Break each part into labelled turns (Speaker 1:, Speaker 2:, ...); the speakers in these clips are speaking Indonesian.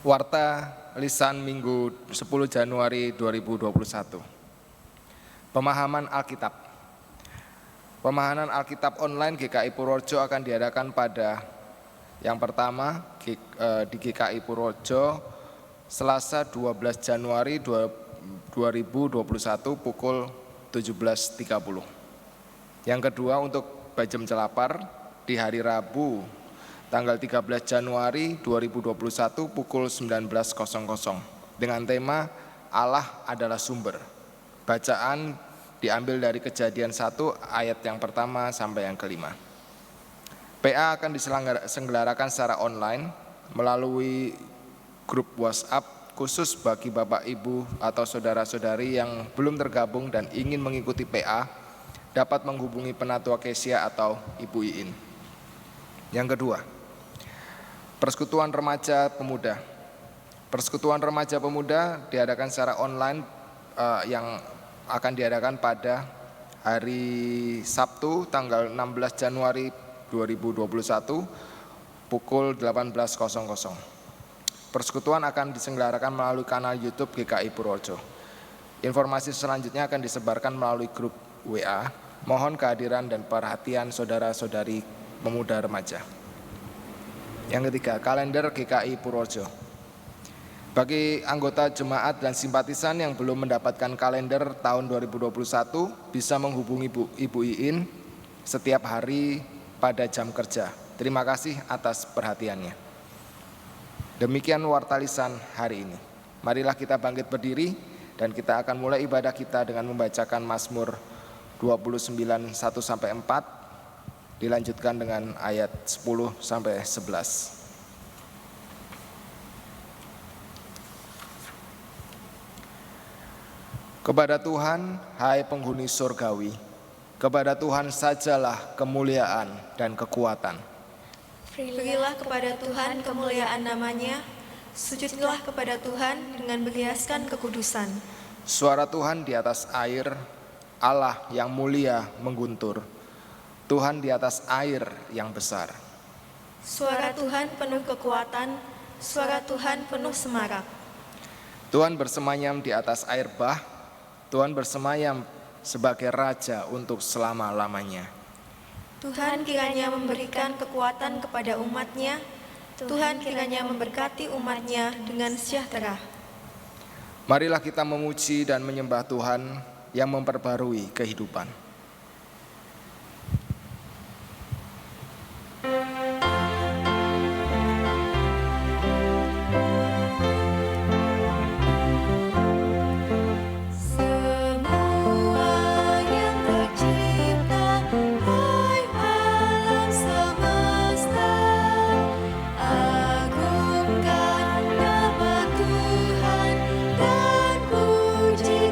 Speaker 1: Warta Lisan Minggu 10 Januari 2021. Pemahaman Alkitab. Pemahaman Alkitab online GKI Purworejo akan diadakan pada yang pertama di GKI Purworejo Selasa 12 Januari 2021 pukul 17.30. Yang kedua untuk Bajem Celapar di hari Rabu tanggal 13 Januari 2021 pukul 19.00 dengan tema Allah adalah sumber. Bacaan diambil dari Kejadian 1 ayat yang pertama sampai yang kelima. PA akan diselenggarakan secara online melalui grup WhatsApp khusus bagi Bapak Ibu atau saudara-saudari yang belum tergabung dan ingin mengikuti PA dapat menghubungi Penatua Kesia atau Ibu Iin. Yang kedua, Persekutuan Remaja Pemuda. Persekutuan Remaja Pemuda diadakan secara online yang akan diadakan pada hari Sabtu tanggal 16 Januari 2021 pukul 18.00. Persekutuan akan diselenggarakan melalui kanal YouTube GKI Purworejo. Informasi selanjutnya akan disebarkan melalui grup WA. Mohon kehadiran dan perhatian saudara-saudari pemuda remaja. Yang ketiga, kalender GKI Purworejo. Bagi anggota jemaat dan simpatisan yang belum mendapatkan kalender tahun 2021 bisa menghubungi Ibu Iin setiap hari pada jam kerja. Terima kasih atas perhatiannya. Demikian warta lisan hari ini. Marilah kita bangkit berdiri dan kita akan mulai ibadah kita dengan membacakan Mazmur 29 1-4 dilanjutkan dengan ayat 10-11. Kepada Tuhan, hai penghuni surgawi, kepada Tuhan sajalah kemuliaan dan kekuatan.
Speaker 2: Berilah kepada Tuhan kemuliaan namanya, sujudlah kepada Tuhan dengan berhiaskan kekudusan.
Speaker 1: Suara Tuhan di atas air, Allah yang mulia mengguntur. Tuhan di atas air yang besar.
Speaker 2: Suara Tuhan penuh kekuatan, suara Tuhan penuh semarak.
Speaker 1: Tuhan bersemayam di atas air bah, Tuhan bersemayam sebagai Raja untuk selama-lamanya.
Speaker 2: Tuhan kiranya memberikan kekuatan kepada umat-Nya, Tuhan kiranya memberkati umat-Nya dengan sejahtera.
Speaker 1: Marilah kita memuji dan menyembah Tuhan yang memperbarui kehidupan.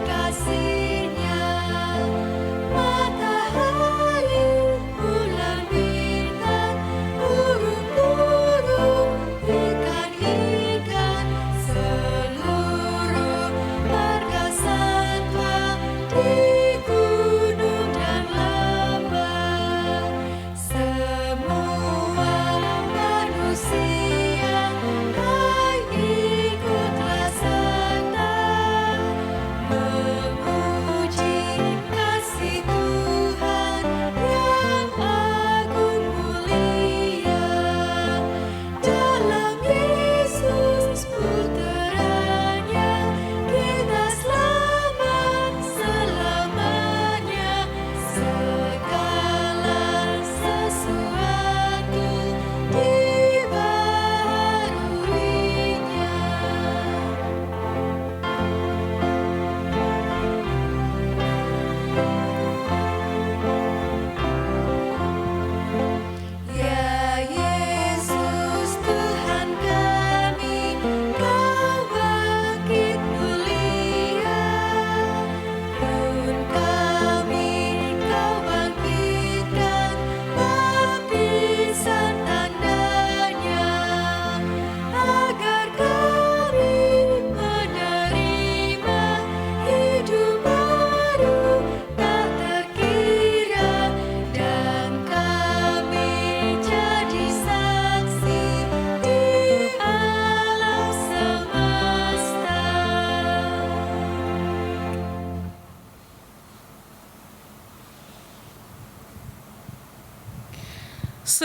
Speaker 3: Kasih-Nya.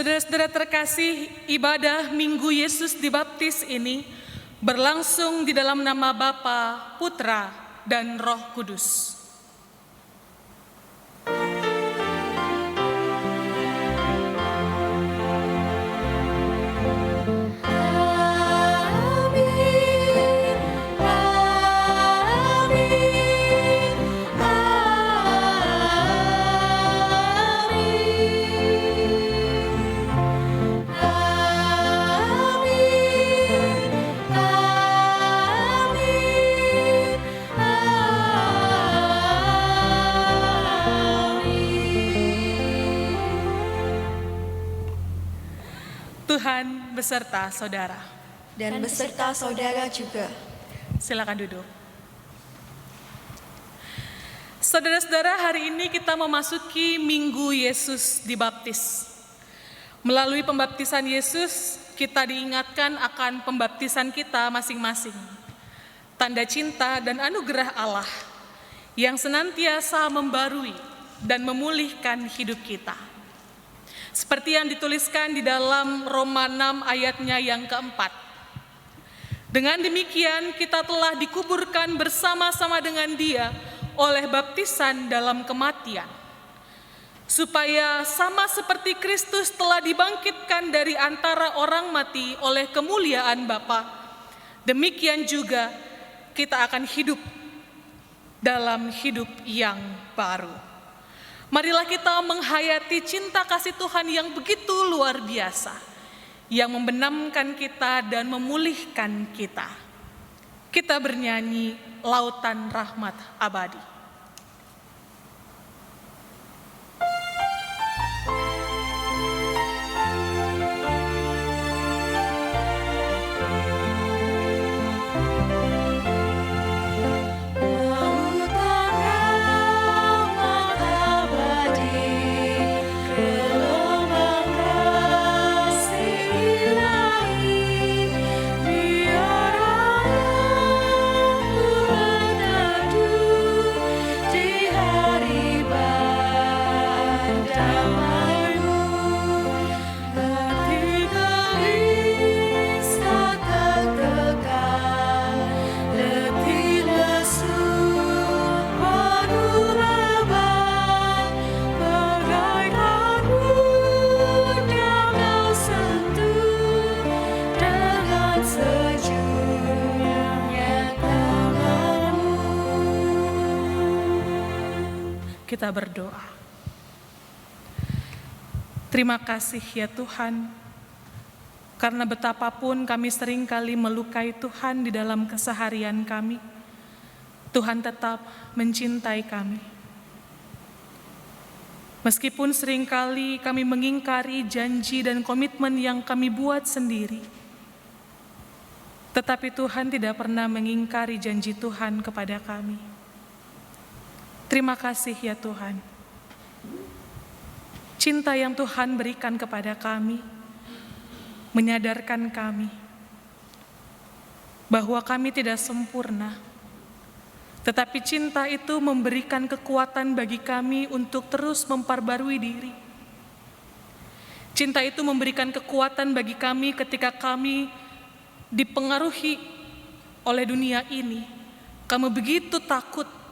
Speaker 3: Saudara-saudara terkasih, ibadah Minggu Yesus dibaptis ini berlangsung di dalam nama Bapa, Putra, dan Roh Kudus. Tuhan beserta saudara.
Speaker 2: Dan beserta saudara juga.
Speaker 3: Silakan duduk. Saudara-saudara, hari ini kita memasuki Minggu Yesus dibaptis. Melalui pembaptisan Yesus, kita diingatkan akan pembaptisan kita masing-masing. Tanda cinta dan anugerah Allah yang senantiasa membarui dan memulihkan hidup kita. Seperti yang dituliskan di dalam Roma 6 ayatnya yang keempat. Dengan demikian kita telah dikuburkan bersama-sama dengan Dia oleh baptisan dalam kematian, supaya sama seperti Kristus telah dibangkitkan dari antara orang mati oleh kemuliaan Bapa, demikian juga kita akan hidup dalam hidup yang baru. Marilah kita menghayati cinta kasih Tuhan yang begitu luar biasa, yang membenamkan kita dan memulihkan kita. Kita bernyanyi Lautan Rahmat Abadi. Kita berdoa. Terima kasih ya Tuhan, karena betapapun kami seringkali melukai Tuhan di dalam keseharian kami, Tuhan tetap mencintai kami. Meskipun seringkali kami mengingkari janji dan komitmen yang kami buat sendiri, tetapi Tuhan tidak pernah mengingkari janji Tuhan kepada kami. Terima kasih ya Tuhan. Cinta yang Tuhan berikan kepada kami, menyadarkan kami bahwa kami tidak sempurna, tetapi cinta itu memberikan kekuatan bagi kami untuk terus memperbarui diri. Cinta itu memberikan kekuatan bagi kami ketika kami dipengaruhi oleh dunia ini. Kami begitu takut.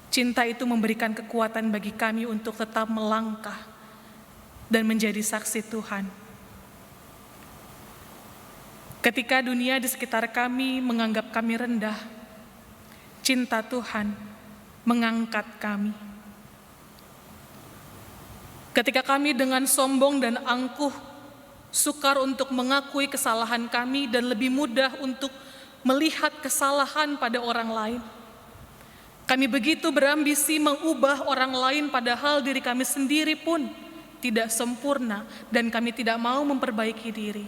Speaker 3: Cinta itu memberikan kekuatan bagi kami untuk tetap melangkah dan menjadi saksi Tuhan. Ketika dunia di sekitar kami menganggap kami rendah, cinta Tuhan mengangkat kami. Ketika kami dengan sombong dan angkuh sukar untuk mengakui kesalahan kami dan lebih mudah untuk melihat kesalahan pada orang lain, kami begitu berambisi mengubah orang lain padahal diri kami sendiri pun tidak sempurna dan kami tidak mau memperbaiki diri.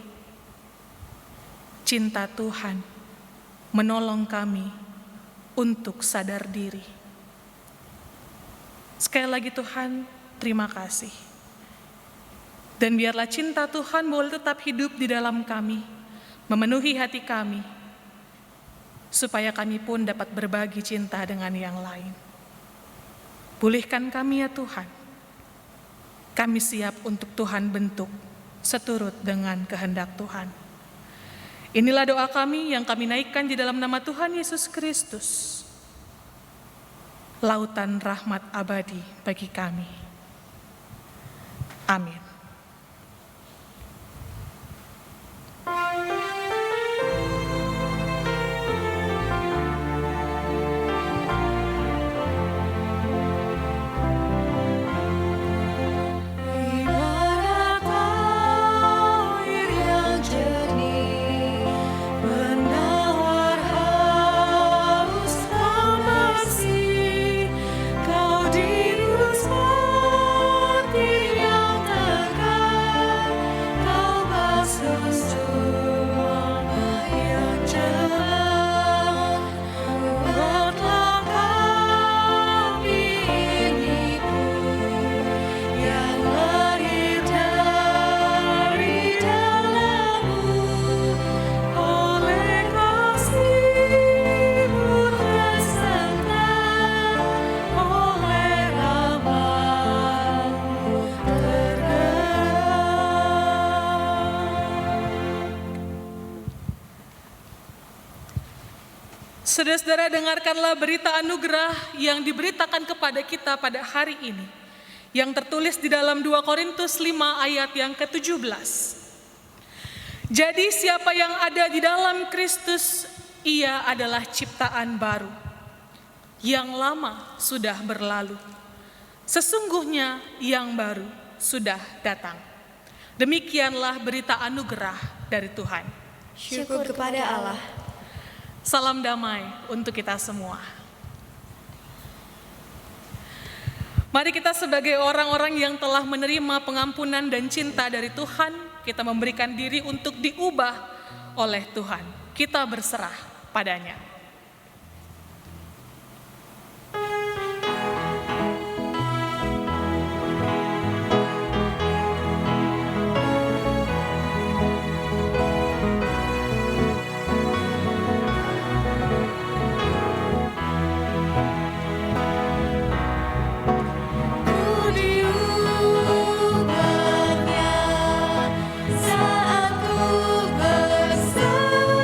Speaker 3: Cinta Tuhan menolong kami untuk sadar diri. Sekali lagi Tuhan, terima kasih. Dan biarlah cinta Tuhan boleh tetap hidup di dalam kami, memenuhi hati kami, supaya kami pun dapat berbagi cinta dengan yang lain. Pulihkan kami ya Tuhan. Kami siap untuk Tuhan bentuk seturut dengan kehendak Tuhan. Inilah doa kami yang kami naikkan di dalam nama Tuhan Yesus Kristus. Lautan rahmat abadi bagi kami. Amin. Saudara-saudara, dengarkanlah berita anugerah yang diberitakan kepada kita pada hari ini, yang tertulis di dalam 2 Korintus 5 ayat yang ke-17. Jadi siapa yang ada di dalam Kristus, ia adalah ciptaan baru. Yang lama sudah berlalu, sesungguhnya yang baru sudah datang. Demikianlah berita anugerah dari Tuhan.
Speaker 2: Syukur kepada Allah.
Speaker 3: Salam damai untuk kita semua. Mari kita sebagai orang-orang yang telah menerima pengampunan dan cinta dari Tuhan, kita memberikan diri untuk diubah oleh Tuhan. Kita berserah padanya.
Speaker 2: Saat ku berserah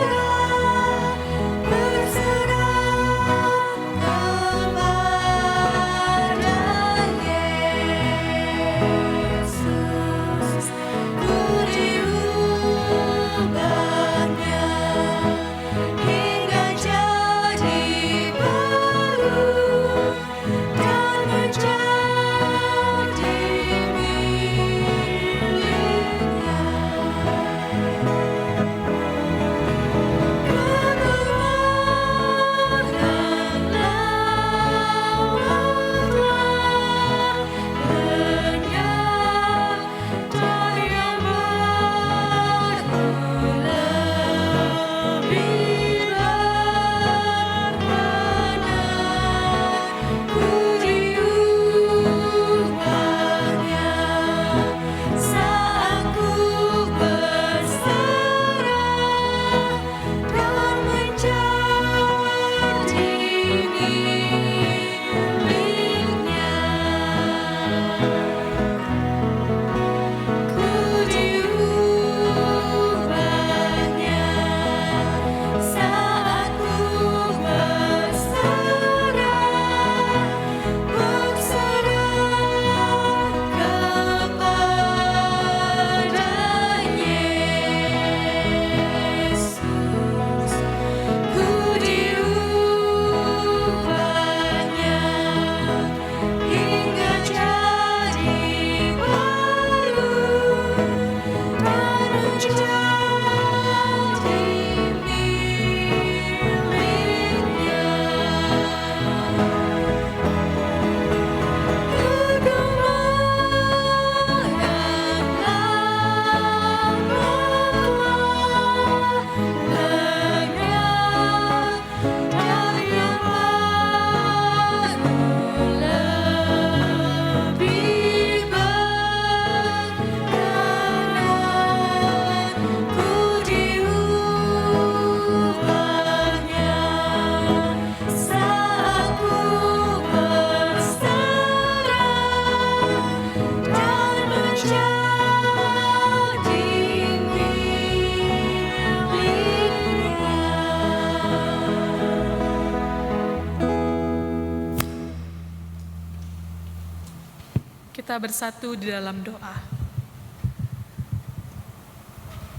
Speaker 3: kita bersatu di dalam doa.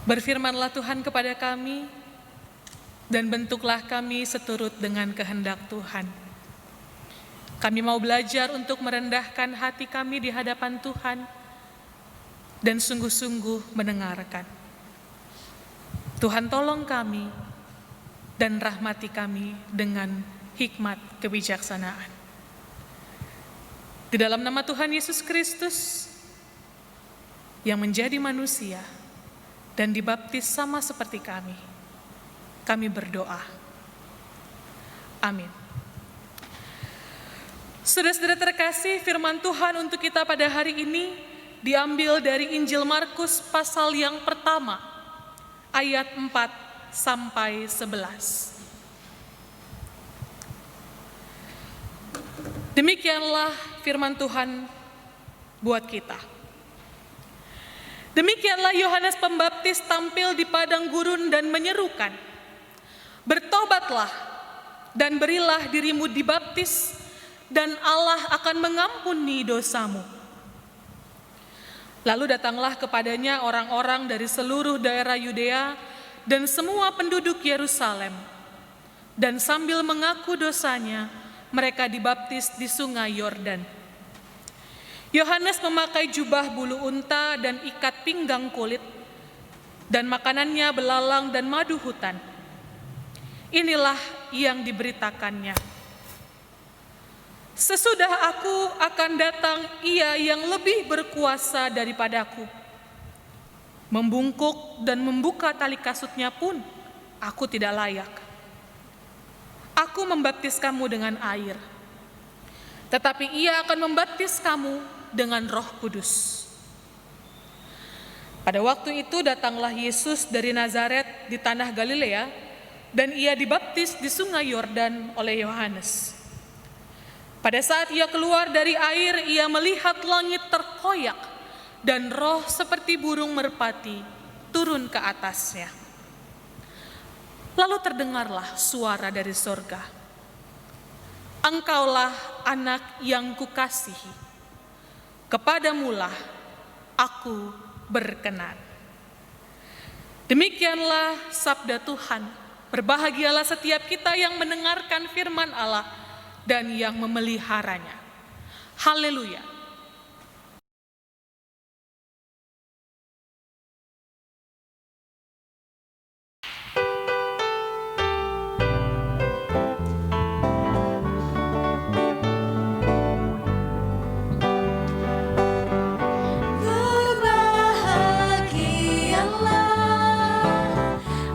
Speaker 3: Berfirmanlah Tuhan kepada kami, dan bentuklah kami seturut dengan kehendak Tuhan. Kami mau belajar untuk merendahkan hati kami di hadapan Tuhan, dan sungguh-sungguh mendengarkan. Tuhan tolong kami, dan rahmati kami dengan hikmat kebijaksanaan. Di dalam nama Tuhan Yesus Kristus yang menjadi manusia dan dibaptis sama seperti kami berdoa. Amin. Saudara-saudara terkasih, firman Tuhan untuk kita pada hari ini diambil dari Injil Markus pasal yang pertama, ayat 4 sampai 11. Demikianlah firman Tuhan buat kita. Demikianlah Yohanes Pembaptis tampil di padang gurun dan menyerukan, "Bertobatlah dan berilah dirimu dibaptis, dan Allah akan mengampuni dosamu." Lalu datanglah kepadanya orang-orang dari seluruh daerah Yudea dan semua penduduk Yerusalem, dan sambil mengaku dosanya, mereka dibaptis di sungai Yordan. Yohanes memakai jubah bulu unta dan ikat pinggang kulit, dan makanannya belalang dan madu hutan. Inilah yang diberitakannya. "Sesudah aku akan datang Ia yang lebih berkuasa daripadaku. Membungkuk dan membuka tali kasutnya pun aku tidak layak. Aku membaptis kamu dengan air, tetapi Ia akan membaptis kamu dengan Roh Kudus." Pada waktu itu datanglah Yesus dari Nazaret di tanah Galilea, dan Ia dibaptis di sungai Yordan oleh Yohanes. Pada saat Ia keluar dari air, Ia melihat langit terkoyak dan roh seperti burung merpati turun ke atasnya. Lalu terdengarlah suara dari sorga, "Engkaulah anak yang kukasihi, kepadamulah aku berkenan." Demikianlah sabda Tuhan. Berbahagialah setiap kita yang mendengarkan firman Allah dan yang memeliharanya. Haleluya.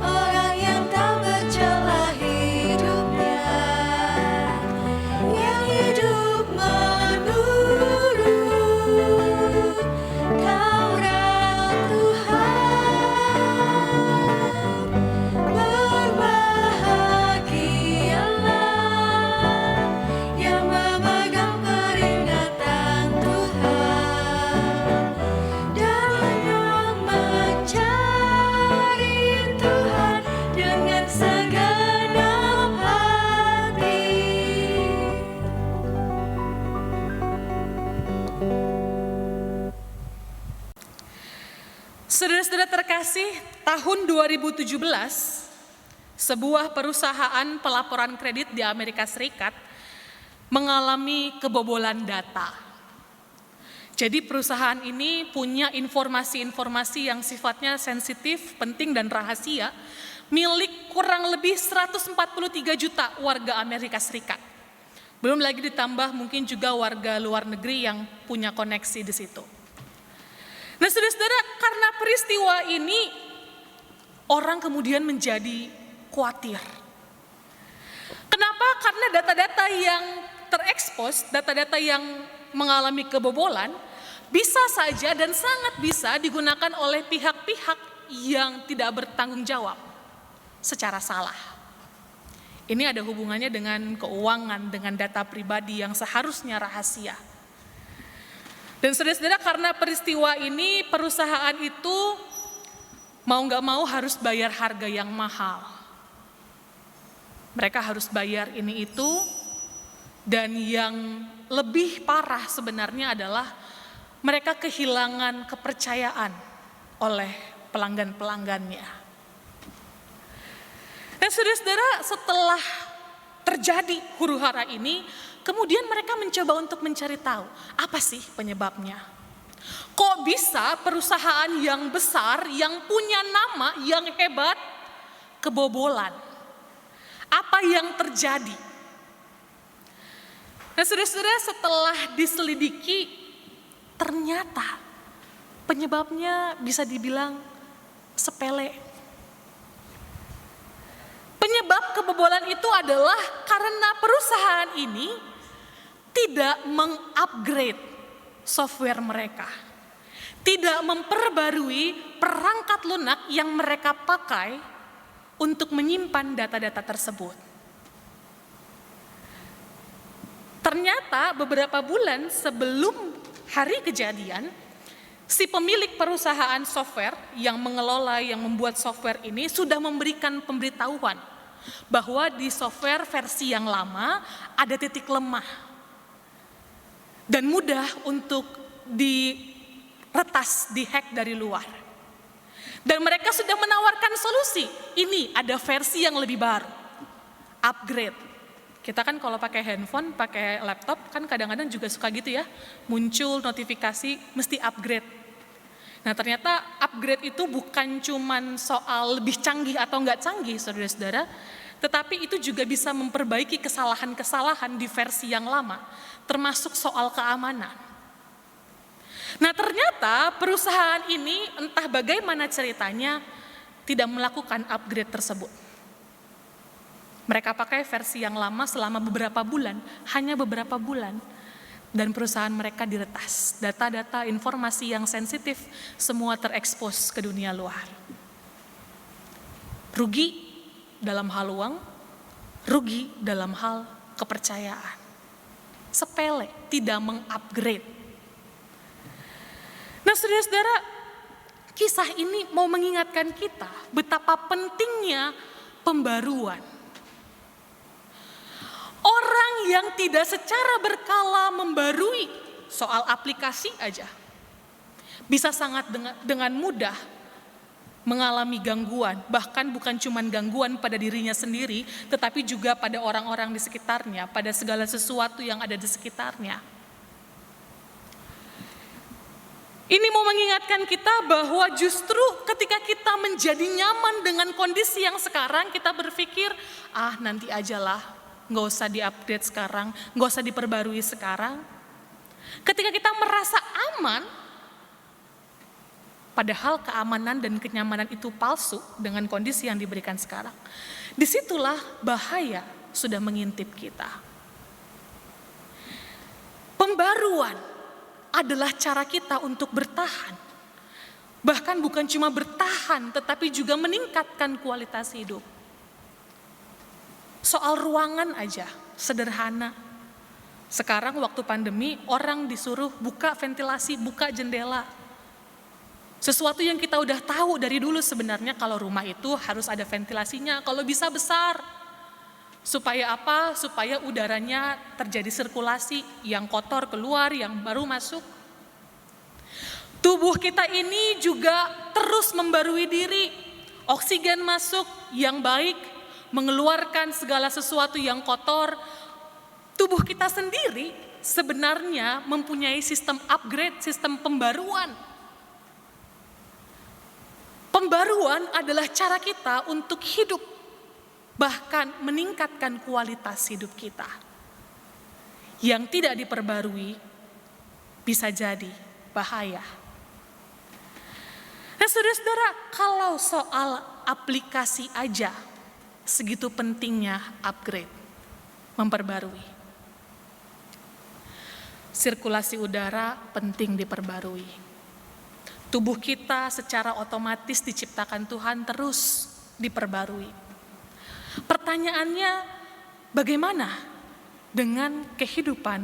Speaker 2: Orang yang tak bercela hidupnya, yang hidup menurut Taurat Tuhan. Berbahagialah yang memegang peringatan Tuhan dan yang mencari Tuhan dengan segenap hati.
Speaker 3: Saudara-saudara terkasih, tahun 2017, sebuah perusahaan pelaporan kredit di Amerika Serikat mengalami kebobolan data. Jadi perusahaan ini punya informasi-informasi yang sifatnya sensitif, penting, dan rahasia milik kurang lebih 143 juta warga Amerika Serikat. Belum lagi ditambah mungkin juga warga luar negeri yang punya koneksi di situ. Nah, saudara-saudara, karena peristiwa ini orang kemudian menjadi khawatir. Kenapa? Karena data-data yang terekspos, data-data yang mengalami kebobolan bisa saja dan sangat bisa digunakan oleh pihak-pihak yang tidak bertanggung jawab secara salah. Ini ada hubungannya dengan keuangan, dengan data pribadi yang seharusnya rahasia. Dan saudara-saudara, karena peristiwa ini perusahaan itu mau nggak mau harus bayar harga yang mahal. Mereka harus bayar ini itu, dan yang lebih parah sebenarnya adalah mereka kehilangan kepercayaan oleh pelanggan-pelanggannya. Dan saudara-saudara, setelah terjadi huru-hara ini, kemudian mereka mencoba untuk mencari tahu, apa sih penyebabnya? Kok bisa perusahaan yang besar, yang punya nama, yang hebat, kebobolan? Apa yang terjadi? Nah, saudara-saudara, setelah diselidiki, ternyata penyebabnya bisa dibilang sepele. Penyebab kebobolan itu adalah karena perusahaan ini tidak mengupgrade software mereka, tidak memperbarui perangkat lunak yang mereka pakai untuk menyimpan data-data tersebut. Ternyata beberapa bulan sebelum hari kejadian, si pemilik perusahaan software yang mengelola, yang membuat software ini sudah memberikan pemberitahuan bahwa di software versi yang lama ada titik lemah dan mudah untuk diretas, dihack dari luar. Dan mereka sudah menawarkan solusi. Ini ada versi yang lebih baru, upgrade. Kita kan kalau pakai handphone, pakai laptop kan kadang-kadang juga suka gitu ya, muncul notifikasi mesti upgrade. Nah, ternyata upgrade itu bukan cuman soal lebih canggih atau enggak canggih, saudara-saudara, tetapi itu juga bisa memperbaiki kesalahan-kesalahan di versi yang lama, termasuk soal keamanan. Nah, ternyata perusahaan ini entah bagaimana ceritanya tidak melakukan upgrade tersebut. Mereka pakai versi yang lama selama beberapa bulan, hanya beberapa bulan. Dan perusahaan mereka diretas, data-data informasi yang sensitif semua terekspos ke dunia luar. Rugi dalam hal uang, rugi dalam hal kepercayaan. Sepele, tidak mengupgrade. Nah, saudara-saudara, kisah ini mau mengingatkan kita betapa pentingnya pembaruan. Orang yang tidak secara berkala membarui soal aplikasi aja bisa sangat dengan mudah mengalami gangguan, bahkan bukan cuma gangguan pada dirinya sendiri, tetapi juga pada orang-orang di sekitarnya, pada segala sesuatu yang ada di sekitarnya. Ini mau mengingatkan kita bahwa justru ketika kita menjadi nyaman dengan kondisi yang sekarang, kita berpikir, nanti ajalah. Nggak usah di-update sekarang, nggak usah diperbarui sekarang. Ketika kita merasa aman, padahal keamanan dan kenyamanan itu palsu dengan kondisi yang diberikan sekarang. Disitulah bahaya sudah mengintip kita. Pembaruan adalah cara kita untuk bertahan. Bahkan bukan cuma bertahan, tetapi juga meningkatkan kualitas hidup. Soal ruangan aja, sederhana. Sekarang waktu pandemi, orang disuruh buka ventilasi, buka jendela. Sesuatu yang kita udah tahu dari dulu sebenarnya, kalau rumah itu harus ada ventilasinya, kalau bisa besar. Supaya apa? Supaya udaranya terjadi sirkulasi, yang kotor keluar, yang baru masuk. Tubuh kita ini juga terus membarui diri. Oksigen masuk yang baik, mengeluarkan segala sesuatu yang kotor. Tubuh kita sendiri sebenarnya mempunyai sistem upgrade, sistem pembaruan. Pembaruan adalah cara kita untuk hidup, bahkan meningkatkan kualitas hidup kita. Yang tidak diperbarui bisa jadi bahaya. Nah, saudara-saudara, kalau soal aplikasi aja, segitu pentingnya upgrade, memperbarui. Sirkulasi udara penting diperbarui. Tubuh kita secara otomatis diciptakan Tuhan terus diperbarui. Pertanyaannya, bagaimana dengan kehidupan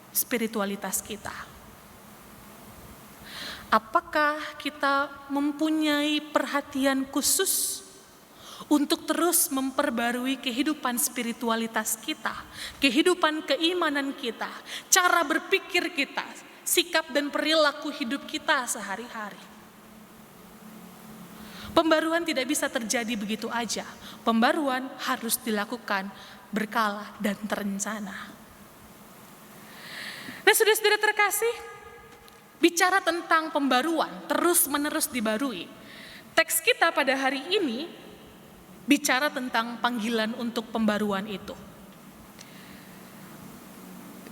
Speaker 3: spiritualitas kita? Apakah kita mempunyai perhatian khusus untuk terus memperbarui kehidupan spiritualitas kita, kehidupan keimanan kita, cara berpikir kita, sikap dan perilaku hidup kita sehari-hari. Pembaruan tidak bisa terjadi begitu aja. Pembaruan harus dilakukan berkala dan terencana. Nah, saudara-saudara terkasih, bicara tentang pembaruan, terus-menerus dibarui. Teks kita pada hari ini bicara tentang panggilan untuk pembaruan itu.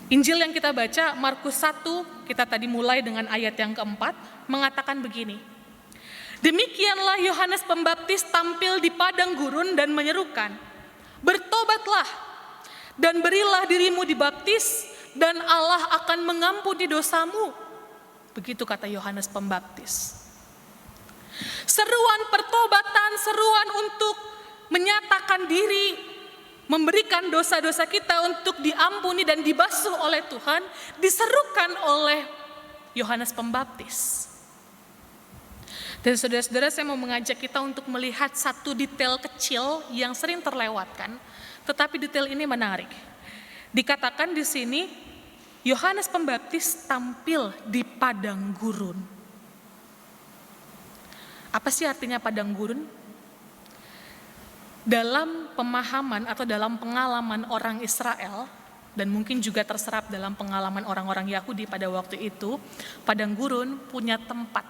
Speaker 3: Injil yang kita baca, Markus 1, kita tadi mulai dengan ayat yang keempat, mengatakan begini. Demikianlah Yohanes Pembaptis tampil di padang gurun dan menyerukan, bertobatlah dan berilah dirimu dibaptis dan Allah akan mengampuni dosamu. Begitu kata Yohanes Pembaptis. Seruan pertobatan, seruan untuk menyatakan diri, memberikan dosa-dosa kita untuk diampuni dan dibasuh oleh Tuhan, diserukan oleh Yohanes Pembaptis. Dan saudara-saudara, saya mau mengajak kita untuk melihat satu detail kecil yang sering terlewatkan, tetapi detail ini menarik. Dikatakan di sini, Yohanes Pembaptis tampil di padang gurun. Apa sih artinya padang gurun? Dalam pemahaman atau dalam pengalaman orang Israel, dan mungkin juga terserap dalam pengalaman orang-orang Yahudi pada waktu itu, padang gurun punya tempat,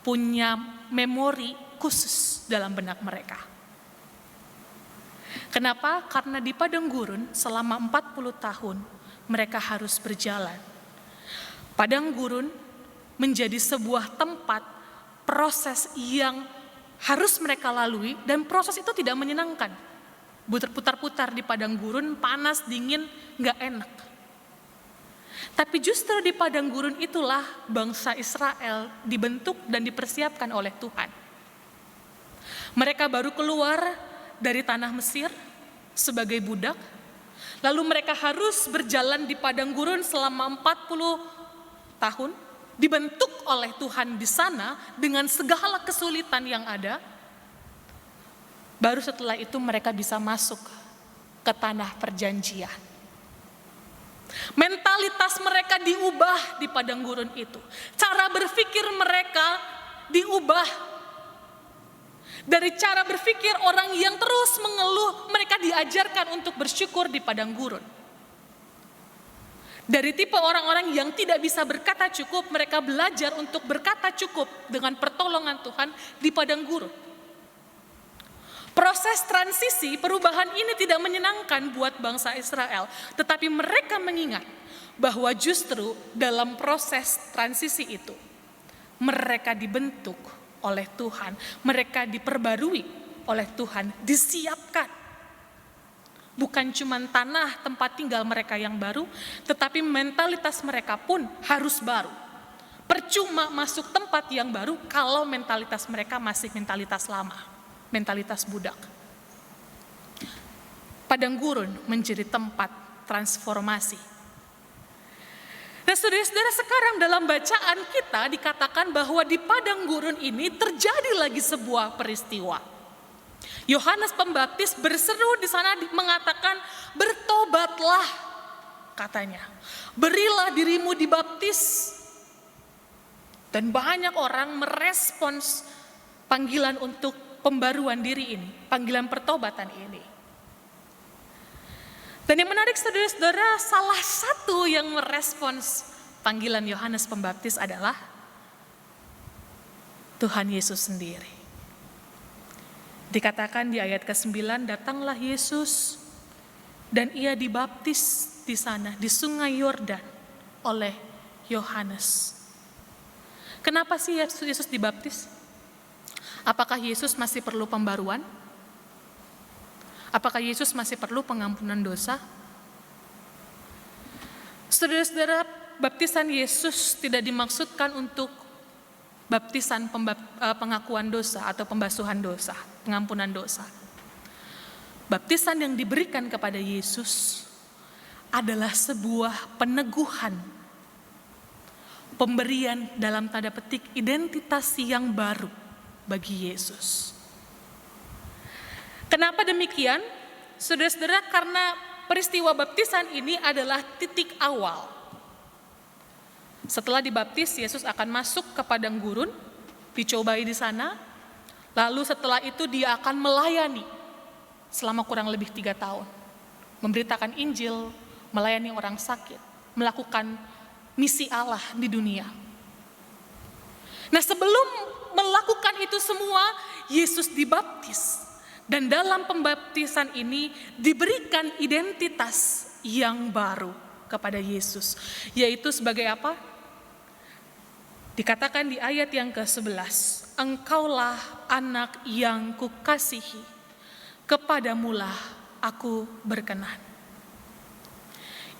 Speaker 3: punya memori khusus dalam benak mereka. Kenapa? Karena di padang gurun selama 40 tahun mereka harus berjalan. Padang gurun menjadi sebuah tempat proses yang harus mereka lalui, dan proses itu tidak menyenangkan. Berputar-putar di padang gurun, panas, dingin, gak enak. Tapi justru di padang gurun itulah bangsa Israel dibentuk dan dipersiapkan oleh Tuhan. Mereka baru keluar dari tanah Mesir sebagai budak, lalu mereka harus berjalan di padang gurun selama 40 tahun, dibentuk oleh Tuhan di sana dengan segala kesulitan yang ada. Baru setelah itu mereka bisa masuk ke tanah perjanjian. Mentalitas mereka diubah di padang gurun itu. Cara berpikir mereka diubah. Dari cara berpikir orang yang terus mengeluh, mereka diajarkan untuk bersyukur di padang gurun. Dari tipe orang-orang yang tidak bisa berkata cukup, mereka belajar untuk berkata cukup dengan pertolongan Tuhan di padang gurun. Proses transisi, perubahan ini tidak menyenangkan buat bangsa Israel, tetapi mereka mengingat bahwa justru dalam proses transisi itu, mereka dibentuk oleh Tuhan, mereka diperbarui oleh Tuhan, disiapkan. Bukan cuma tanah tempat tinggal mereka yang baru, tetapi mentalitas mereka pun harus baru. Percuma masuk tempat yang baru kalau mentalitas mereka masih mentalitas lama, mentalitas budak. Padang gurun menjadi tempat transformasi. Nah, saudara-saudara, sekarang dalam bacaan kita dikatakan bahwa di padang gurun ini terjadi lagi sebuah peristiwa. Yohanes Pembaptis berseru di sana mengatakan, bertobatlah, katanya. Berilah dirimu dibaptis. Dan banyak orang merespons panggilan untuk pembaruan diri ini, panggilan pertobatan ini. Dan yang menarik saudara-saudara, salah satu yang merespons panggilan Yohanes Pembaptis adalah Tuhan Yesus sendiri. Dikatakan di ayat ke-9, datanglah Yesus dan ia dibaptis di sana, di sungai Yordan oleh Yohanes. Kenapa sih Yesus dibaptis? Apakah Yesus masih perlu pembaruan? Apakah Yesus masih perlu pengampunan dosa? Saudara-saudara, baptisan Yesus tidak dimaksudkan untuk baptisan pengakuan dosa atau pembasuhan dosa, pengampunan dosa. Baptisan yang diberikan kepada Yesus adalah sebuah peneguhan, pemberian dalam tanda petik identitas yang baru bagi Yesus. Kenapa demikian? Saudara-saudara, karena peristiwa baptisan ini adalah titik awal Setelah dibaptis, Yesus akan masuk ke padang gurun, dicobai di sana. Lalu setelah itu dia akan melayani selama kurang lebih 3 tahun. Memberitakan Injil, melayani orang sakit, melakukan misi Allah di dunia. Nah, sebelum melakukan itu semua, Yesus dibaptis. Dan dalam pembaptisan ini diberikan identitas yang baru kepada Yesus. Yaitu sebagai apa? Dikatakan di ayat yang ke-11, Engkaulah anak yang kukasihi, kepadamulah aku berkenan.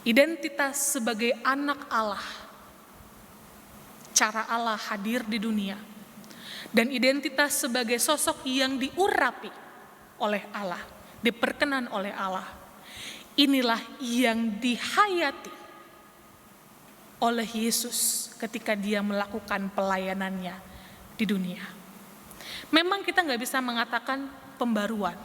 Speaker 3: Identitas sebagai anak Allah, cara Allah hadir di dunia, dan identitas sebagai sosok yang diurapi oleh Allah, diperkenan oleh Allah. Inilah yang dihayati oleh Yesus ketika dia melakukan pelayanannya di dunia. Memang kita nggak bisa mengatakan pembaruan,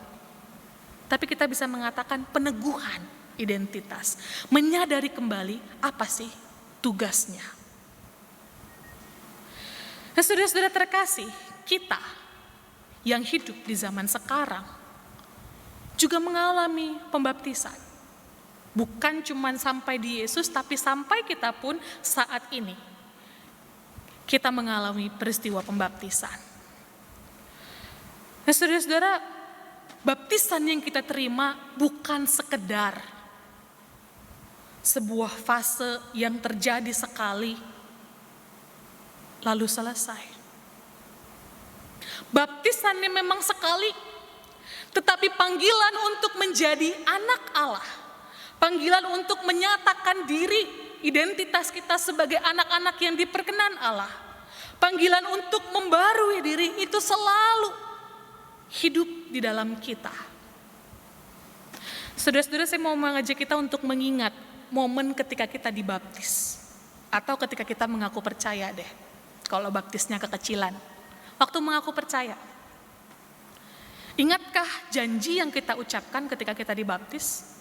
Speaker 3: tapi kita bisa mengatakan peneguhan identitas. Menyadari kembali apa sih tugasnya. Nah, saudara-saudara terkasih, kita yang hidup di zaman sekarang juga mengalami pembaptisan. Bukan cuma sampai di Yesus, tapi sampai kita pun saat ini kita mengalami peristiwa pembaptisan. Nah, saudara-saudara, baptisan yang kita terima bukan sekedar sebuah fase yang terjadi sekali lalu selesai. Baptisan ini memang sekali, tetapi panggilan untuk menjadi anak Allah, panggilan untuk menyatakan diri, identitas kita sebagai anak-anak yang diperkenan Allah, panggilan untuk membarui diri itu selalu hidup di dalam kita. Saudara-saudara, saya mau mengajak kita untuk mengingat momen ketika kita dibaptis, atau ketika kita mengaku percaya deh, kalau baptisnya kekecilan. Waktu mengaku percaya, ingatkah janji yang kita ucapkan ketika kita dibaptis?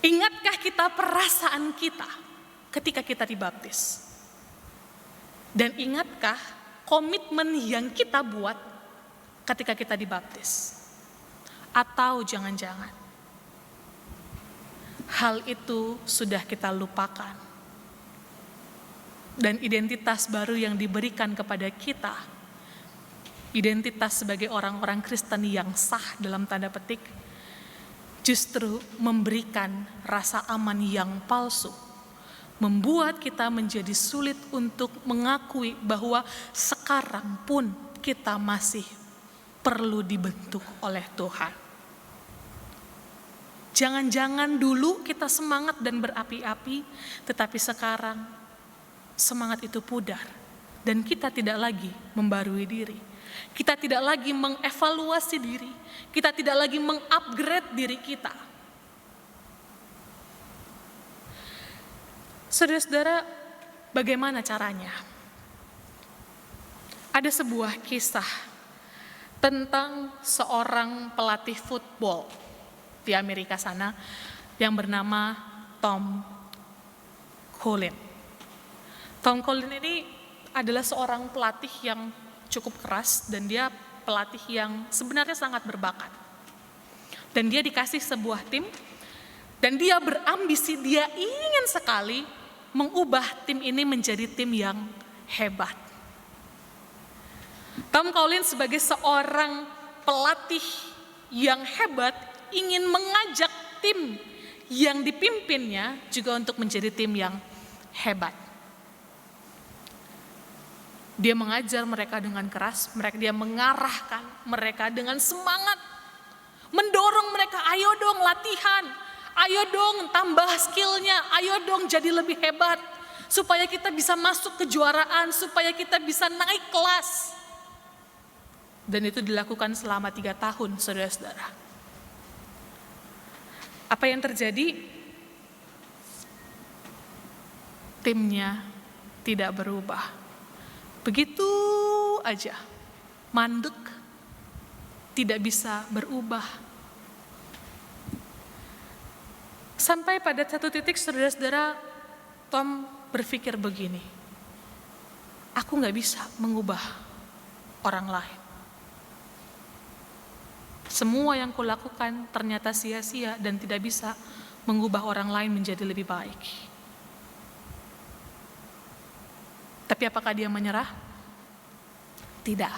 Speaker 3: Ingatkah kita perasaan kita ketika kita dibaptis? Dan ingatkah komitmen yang kita buat ketika kita dibaptis? Atau jangan-jangan hal itu sudah kita lupakan, dan identitas baru yang diberikan kepada kita, identitas sebagai orang-orang Kristen yang sah dalam tanda petik, justru memberikan rasa aman yang palsu, membuat kita menjadi sulit untuk mengakui bahwa sekarang pun kita masih perlu dibentuk oleh Tuhan. Jangan-jangan dulu kita semangat dan berapi-api, tetapi sekarang semangat itu pudar dan kita tidak lagi membarui diri. Kita tidak lagi mengevaluasi diri, kita tidak lagi mengupgrade diri kita. Saudara-saudara, bagaimana caranya? Ada sebuah kisah tentang seorang pelatih football di Amerika sana yang bernama Tom Collin. Tom Collin ini adalah seorang pelatih yang cukup keras, dan dia pelatih yang sebenarnya sangat berbakat. Dan dia dikasih sebuah tim, dan dia berambisi, dia ingin sekali mengubah tim ini menjadi tim yang hebat. Tom Collins sebagai seorang pelatih yang hebat ingin mengajak tim yang dipimpinnya juga untuk menjadi tim yang hebat. Dia mengajar mereka dengan keras, dia mengarahkan mereka dengan semangat, mendorong mereka, ayo dong latihan, ayo dong tambah skillnya, ayo dong jadi lebih hebat, supaya kita bisa masuk kejuaraan, supaya kita bisa naik kelas. Dan itu dilakukan selama 3 tahun, saudara-saudara. Apa yang terjadi? Timnya tidak berubah. Begitu aja, mandek, tidak bisa berubah. Sampai pada satu titik, saudara-saudara, Tom berpikir begini, aku gak bisa mengubah orang lain. Semua yang kulakukan ternyata sia-sia dan tidak bisa mengubah orang lain menjadi lebih baik. Tapi apakah dia menyerah? Tidak.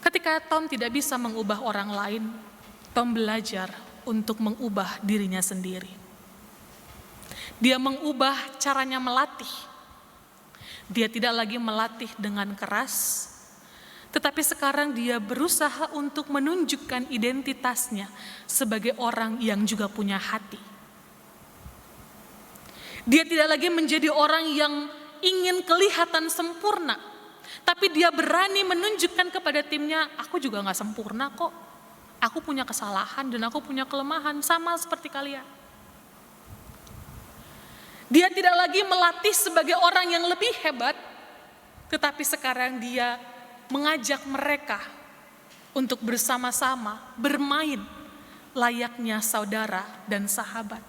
Speaker 3: Ketika Tom tidak bisa mengubah orang lain, Tom belajar untuk mengubah dirinya sendiri. Dia mengubah caranya melatih. Dia tidak lagi melatih dengan keras, tetapi sekarang dia berusaha untuk menunjukkan identitasnya sebagai orang yang juga punya hati. Dia tidak lagi menjadi orang yang ingin kelihatan sempurna, tapi dia berani menunjukkan kepada timnya, aku juga gak sempurna kok. Aku punya kesalahan dan aku punya kelemahan, sama seperti kalian. Dia tidak lagi melatih sebagai orang yang lebih hebat, tetapi sekarang dia mengajak mereka untuk bersama-sama bermain layaknya saudara dan sahabat.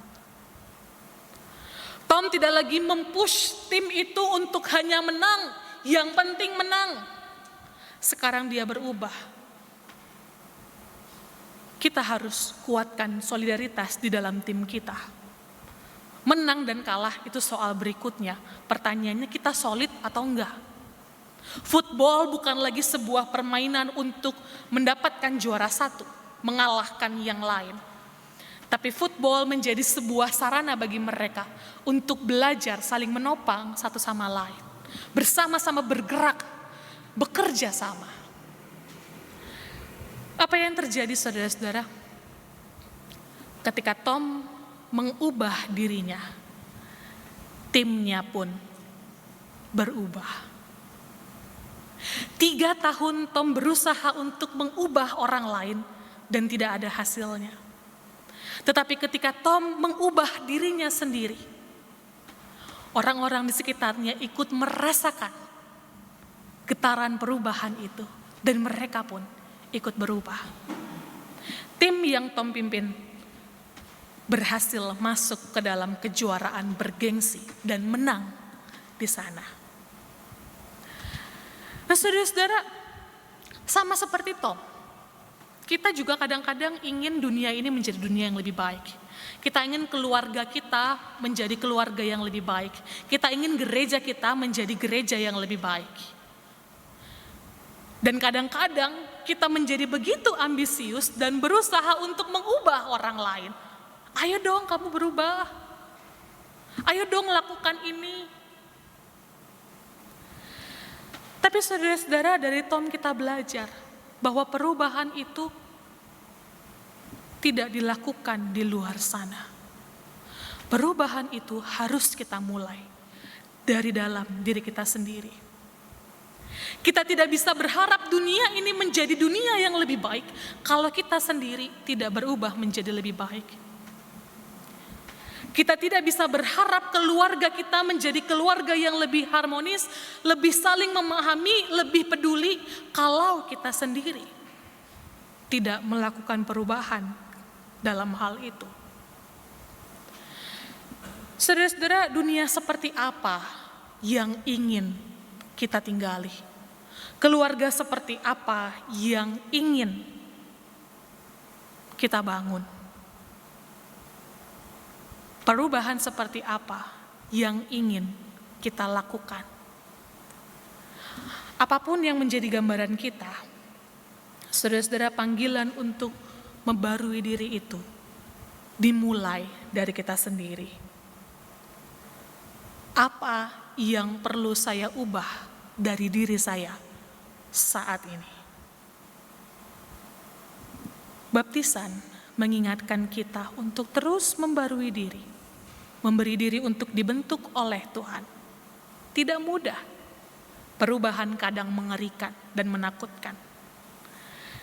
Speaker 3: Tom tidak lagi mempush tim itu untuk hanya menang, yang penting menang. Sekarang dia berubah. Kita harus kuatkan solidaritas di dalam tim kita. Menang dan kalah itu soal berikutnya. Pertanyaannya, kita solid atau enggak? Football bukan lagi sebuah permainan untuk mendapatkan juara satu, mengalahkan yang lain. Tapi football menjadi sebuah sarana bagi mereka untuk belajar saling menopang satu sama lain. Bersama-sama bergerak, bekerja sama. Apa yang terjadi saudara-saudara? Ketika Tom mengubah dirinya, timnya pun berubah. 3 tahun Tom berusaha untuk mengubah orang lain dan tidak ada hasilnya. Tetapi ketika Tom mengubah dirinya sendiri, orang-orang di sekitarnya ikut merasakan getaran perubahan itu dan mereka pun ikut berubah. Tim yang Tom pimpin berhasil masuk ke dalam kejuaraan bergengsi dan menang di sana. Nah, saudara-saudara, sama seperti Tom, kita juga kadang-kadang ingin dunia ini menjadi dunia yang lebih baik. Kita ingin keluarga kita menjadi keluarga yang lebih baik. Kita ingin gereja kita menjadi gereja yang lebih baik. Dan kadang-kadang kita menjadi begitu ambisius dan berusaha untuk mengubah orang lain. Ayo dong kamu berubah. Ayo dong lakukan ini. Tapi saudara-saudara, dari Tom kita belajar bahwa perubahan itu tidak dilakukan di luar sana. Perubahan itu harus kita mulai dari dalam diri kita sendiri. Kita tidak bisa berharap dunia ini menjadi dunia yang lebih baik kalau kita sendiri tidak berubah menjadi lebih baik. Kita tidak bisa berharap keluarga kita menjadi keluarga yang lebih harmonis, lebih saling memahami, lebih peduli kalau kita sendiri tidak melakukan perubahan dalam hal itu. Saudara-saudara, dunia seperti apa yang ingin kita tinggali? Keluarga seperti apa yang ingin kita bangun? Perubahan seperti apa yang ingin kita lakukan? Apapun yang menjadi gambaran kita, saudara-saudara, panggilan untuk membarui diri itu dimulai dari kita sendiri. Apa yang perlu saya ubah dari diri saya saat ini? Baptisan mengingatkan kita untuk terus membarui diri, memberi diri untuk dibentuk oleh Tuhan. Tidak mudah, perubahan kadang mengerikan dan menakutkan.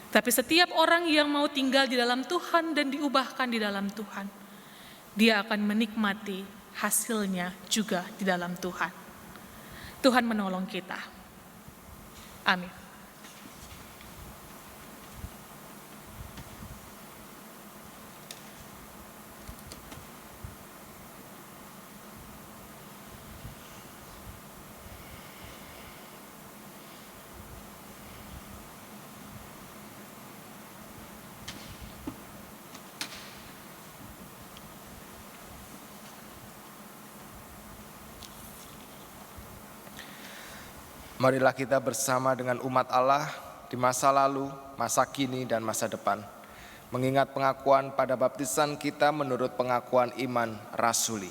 Speaker 3: Tapi setiap orang yang mau tinggal di dalam Tuhan dan diubahkan di dalam Tuhan, dia akan menikmati hasilnya juga di dalam Tuhan. Tuhan menolong kita. Amin.
Speaker 1: Marilah kita bersama dengan umat Allah di masa lalu, masa kini, dan masa depan, mengingat pengakuan pada baptisan kita menurut pengakuan iman rasuli.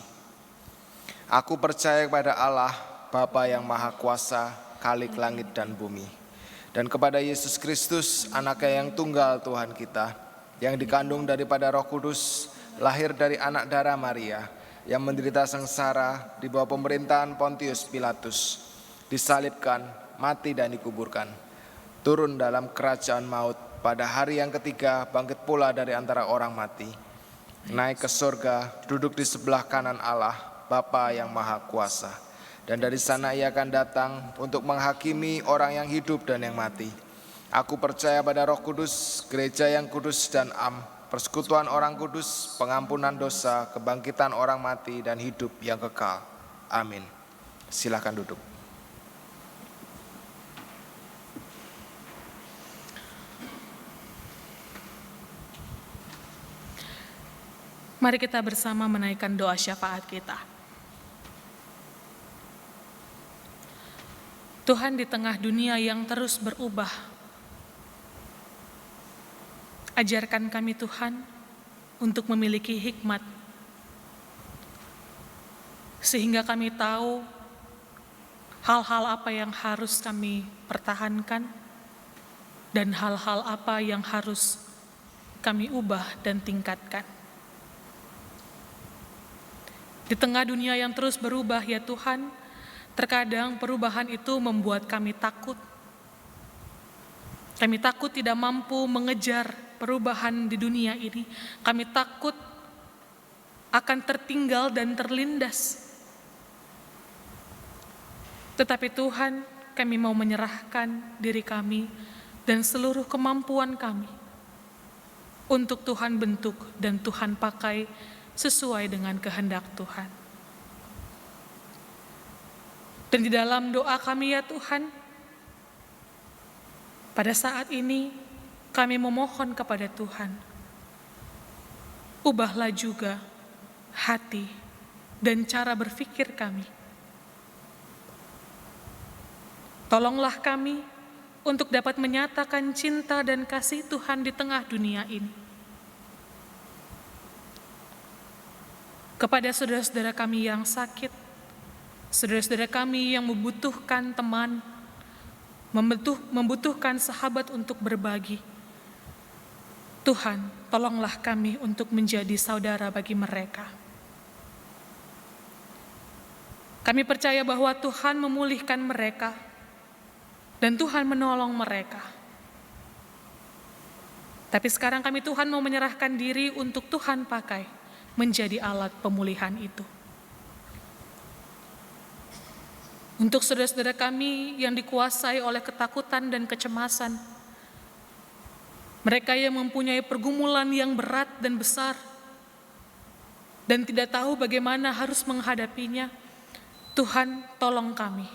Speaker 1: Aku percaya kepada Allah, Bapa yang Maha Kuasa, Khalik langit dan bumi, dan kepada Yesus Kristus, Anaknya yang tunggal Tuhan kita, yang dikandung daripada Roh Kudus, lahir dari anak darah Maria, yang menderita sengsara di bawah pemerintahan Pontius Pilatus, disalibkan, mati dan dikuburkan, turun dalam kerajaan maut, pada hari yang ketiga bangkit pula dari antara orang mati, naik ke surga, duduk di sebelah kanan Allah, Bapa yang Maha Kuasa, dan dari sana Ia akan datang untuk menghakimi orang yang hidup dan yang mati. Aku percaya pada Roh Kudus, gereja yang kudus dan am, persekutuan orang kudus, pengampunan dosa, kebangkitan orang mati, dan hidup yang kekal. Amin. Silakan duduk.
Speaker 3: Mari kita bersama menaikkan doa syafaat kita. Tuhan, di tengah dunia yang terus berubah, ajarkan kami Tuhan untuk memiliki hikmat, sehingga kami tahu hal-hal apa yang harus kami pertahankan dan hal-hal apa yang harus kami ubah dan tingkatkan. Di tengah dunia yang terus berubah ya Tuhan, terkadang perubahan itu membuat kami takut. Kami takut tidak mampu mengejar perubahan di dunia ini. Kami takut akan tertinggal dan terlindas. Tetapi Tuhan, kami mau menyerahkan diri kami dan seluruh kemampuan kami untuk Tuhan bentuk dan Tuhan pakai sesuai dengan kehendak Tuhan. Dan di dalam doa kami ya Tuhan, pada saat ini kami memohon kepada Tuhan, ubahlah juga hati dan cara berpikir kami. Tolonglah kami untuk dapat menyatakan cinta dan kasih Tuhan di tengah dunia ini. Kepada saudara-saudara kami yang sakit, saudara-saudara kami yang membutuhkan teman, membutuhkan sahabat untuk berbagi. Tuhan, tolonglah kami untuk menjadi saudara bagi mereka. Kami percaya bahwa Tuhan memulihkan mereka dan Tuhan menolong mereka. Tapi sekarang kami Tuhan mau menyerahkan diri untuk Tuhan pakai menjadi alat pemulihan itu. Untuk saudara-saudara kami yang dikuasai oleh ketakutan dan kecemasan, mereka yang mempunyai pergumulan yang berat dan besar, dan tidak tahu bagaimana harus menghadapinya, Tuhan tolong kami.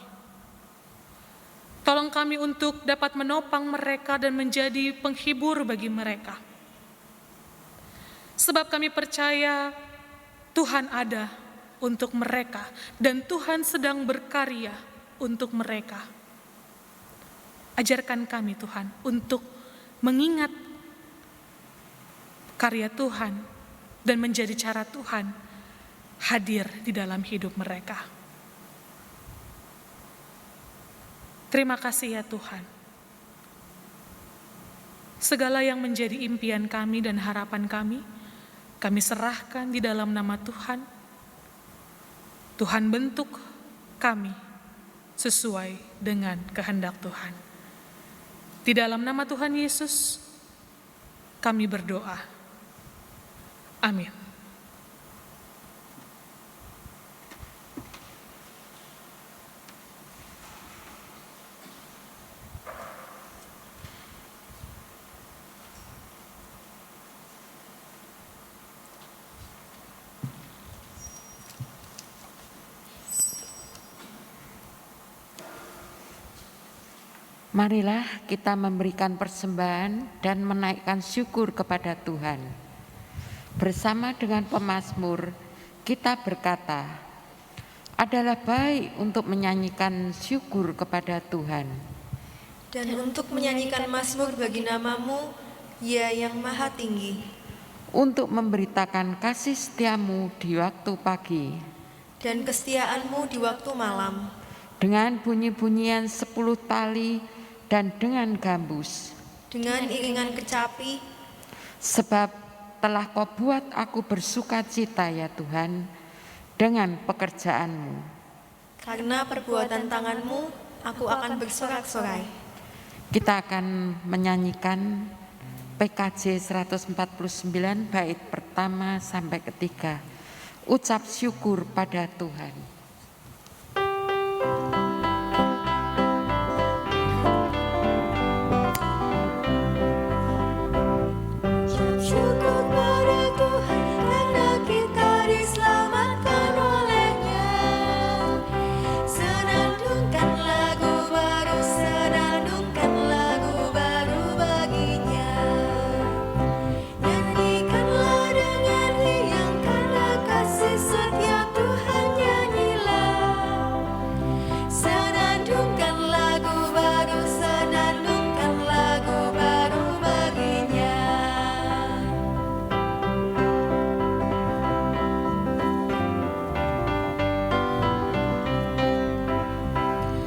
Speaker 3: Tolong kami untuk dapat menopang mereka dan menjadi penghibur bagi mereka. Sebab kami percaya Tuhan ada untuk mereka dan Tuhan sedang berkarya untuk mereka. Ajarkan kami Tuhan untuk mengingat karya Tuhan dan menjadi cara Tuhan hadir di dalam hidup mereka. Terima kasih ya Tuhan. Segala yang menjadi impian kami dan harapan kami serahkan di dalam nama Tuhan. Tuhan bentuk kami sesuai dengan kehendak Tuhan. Di dalam nama Tuhan Yesus, kami berdoa. Amin.
Speaker 4: Marilah kita memberikan persembahan dan menaikkan syukur kepada Tuhan. Bersama dengan pemazmur, kita berkata, Adalah baik untuk menyanyikan syukur kepada Tuhan,
Speaker 2: dan untuk menyanyikan mazmur bagi nama-Mu, Ya yang Maha Tinggi,
Speaker 4: untuk memberitakan kasih setiamu di waktu pagi,
Speaker 2: dan kesetiaan-Mu di waktu malam,
Speaker 4: dengan bunyi-bunyian 10 tali dan dengan gambus.
Speaker 2: dengan iringan kecapi,
Speaker 4: Sebab telah Kau buat aku bersuka cita ya Tuhan, dengan pekerjaanmu.
Speaker 2: karena perbuatan tangan-Mu, aku akan bersorak-sorai.
Speaker 4: Kita akan menyanyikan PKJ 149 bait pertama sampai ketiga. Ucap syukur pada Tuhan.
Speaker 2: Syukur pada Tuhan karena kita diselamatkan oleh-Nya. Senandungkan lagu baru, senandungkan lagu baru bagi-Nya. Nyanyikanlah dengan riang karena kasih setia Tuhan, nyanyilah. Senandungkan lagu baru, senandungkan lagu baru bagi-Nya.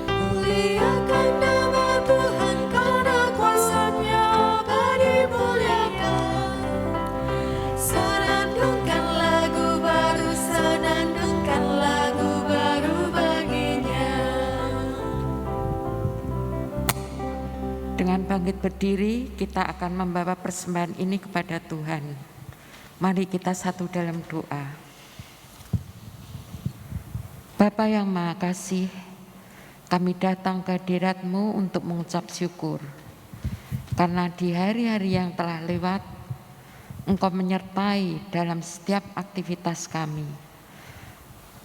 Speaker 2: Muliakan nama Tuhan karena kuasa-Nya abadi muliakan. Senandungkan lagu baru, senandungkan lagu baru bagi-Nya.
Speaker 4: Dengan bangkit berdiri, kita akan membawa persembahan ini kepada Tuhan. Mari kita satu dalam doa. Bapa yang Maha Kasih, kami datang ke hadirat-Mu untuk mengucap syukur. Karena di hari-hari yang telah lewat, Engkau menyertai dalam setiap aktivitas kami.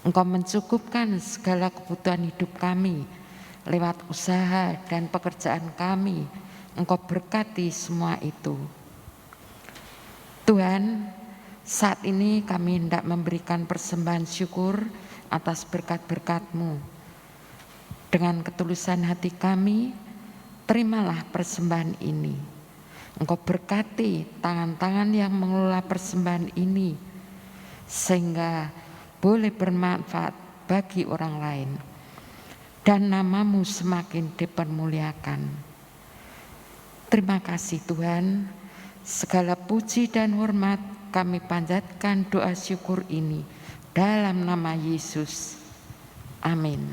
Speaker 4: Engkau mencukupkan segala kebutuhan hidup kami lewat usaha dan pekerjaan kami. Engkau berkati semua itu. Tuhan, saat ini kami hendak memberikan persembahan syukur atas berkat-berkat-Mu. Dengan ketulusan hati kami, terimalah persembahan ini. Engkau berkati tangan-tangan yang mengelola persembahan ini, sehingga boleh bermanfaat bagi orang lain. Dan nama-Mu semakin dipermuliakan. Terima kasih Tuhan, segala puji dan hormat kami panjatkan doa syukur ini dalam nama Yesus. Amin.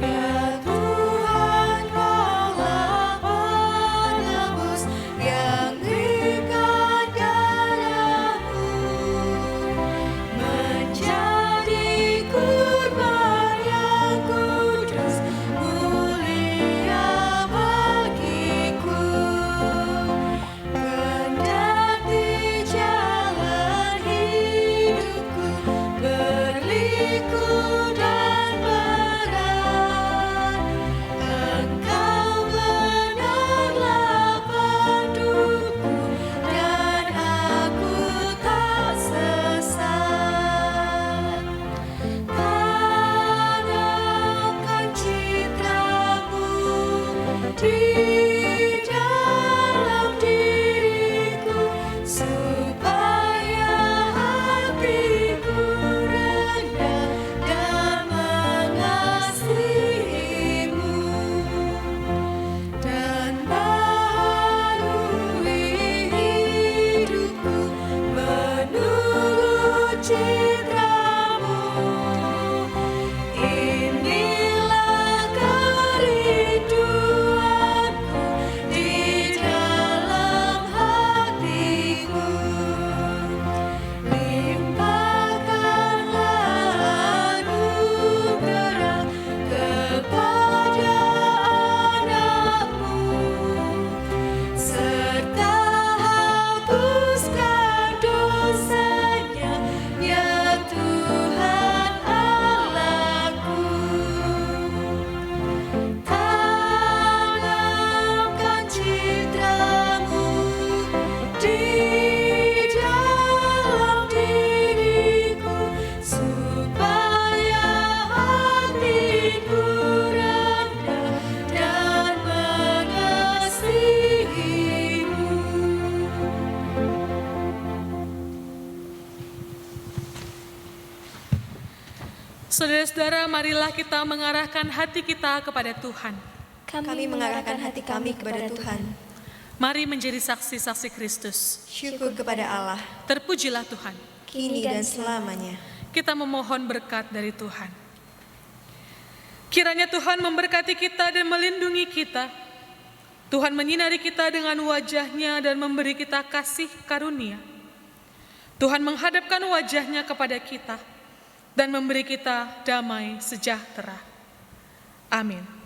Speaker 2: Ya Tuhan, Kaulah penebus yang berikan darah-Mu menjadi kurban yang kudus, mulia bagiku. Kendati jalan hidupku berliku dan berat, Engkau benarlah panduku dan aku tak sesat. Tanamkan citra-Mu di dalam diriku, supaya hatiku rendah dan mengasihi-Mu, dan baharui hidupku menurut citra-Mu. Inilah kerinduanku
Speaker 3: Saudara-saudara, marilah kita mengarahkan hati kita kepada Tuhan.
Speaker 2: Kami mengarahkan hati kami kepada Tuhan.
Speaker 3: Mari menjadi saksi-saksi Kristus.
Speaker 2: Syukur kepada Allah,
Speaker 3: Terpujilah Tuhan.
Speaker 2: kini dan selamanya.
Speaker 3: Kita memohon berkat dari Tuhan. Kiranya Tuhan memberkati kita dan melindungi kita. Tuhan menyinari kita dengan wajah-Nya dan memberi kita kasih karunia. Tuhan menghadapkan wajah-Nya kepada kita dan memberi kita damai sejahtera. Amin.